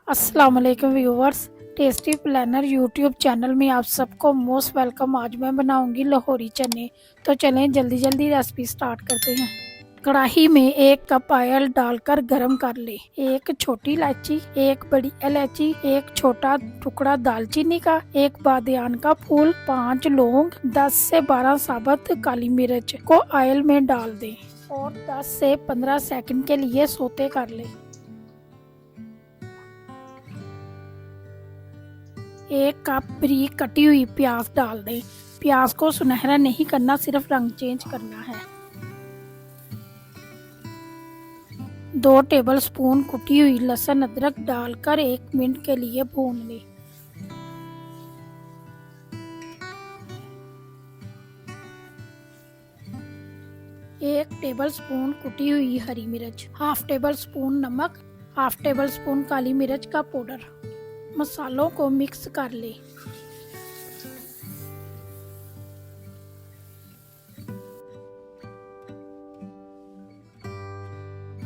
अस्सलाम वालेकुम viewers. Tasty planner YouTube channel में आप सबको मोस्ट वेलकम। आज मैं बनाऊंगी लाहौरी चने। तो चलें जल्दी जल्दी रेसिपी स्टार्ट करते हैं। कढ़ाई में 1 कप ऑयल डालकर गरम कर ले। 1 छोटी इलायची, 1 बड़ी इलायची, 1 छोटा टुकड़ा दालचीनी का, 1 बादियान का फूल, 5 लौंग, 10 से 12 साबुत काली मिर्च को ऑयल में डाल दें और 10 से 15 सेकंड के लिए सौते कर ले। 1 कप बारीक कटी हुई प्याज डाल दें। प्याज को सुनहरा नहीं करना, सिर्फ रंग चेंज करना है। 2 टेबलस्पून कुटी हुई लहसुन अदरक डालकर 1 मिनट के लिए भून लें। एक टेबलस्पून कुटी हुई हरी मिर्च, हाफ टेबल स्पून नमक, हाफ टेबल स्पून काली मिर्च का पाउडर। मसालों को मिक्स कर ले।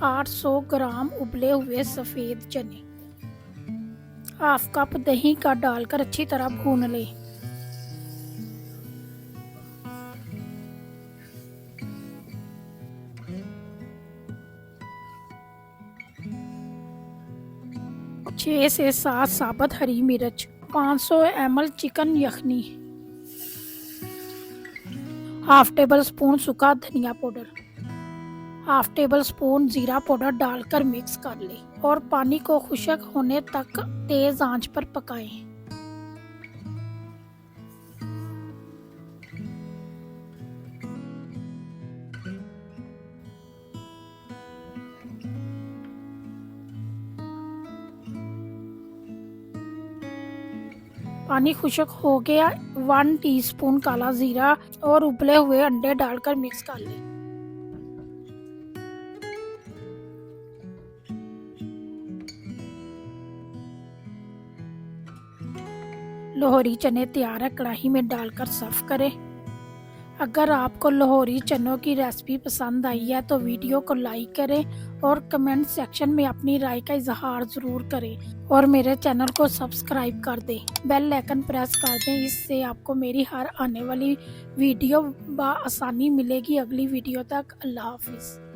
आठ 800 ग्राम उबले हुए सफेद चने, हाफ कप दही का डालकर अच्छी तरह भून ले। छह से 7 साबुत हरी मिर्च, 500 ml चिकन यखनी, हाफ टेबल स्पून सूखा धनिया पाउडर, हाफ टेबल स्पून जीरा पाउडर डालकर मिक्स कर ले और पानी को खुश्क होने तक तेज आंच पर पकाएं। पानी खुश्क हो गया। 1 टीस्पून काला जीरा और उबले हुए अंडे डालकर मिक्स कर ले। लाहौरी चने तैयार है, कढ़ाई में डालकर सर्व करें। अगर आपको लाहौरी चनों की रेसिपी पसंद आई है तो वीडियो को लाइक करें और कमेंट सेक्शन में अपनी राय का इजहार ज़रूर करें और मेरे चैनल को सब्सक्राइब कर दें। बेल आइकन प्रेस कर दें, इससे आपको मेरी हर आने वाली वीडियो बआसानी मिलेगी। अगली वीडियो तक अल्लाह हाफिज़।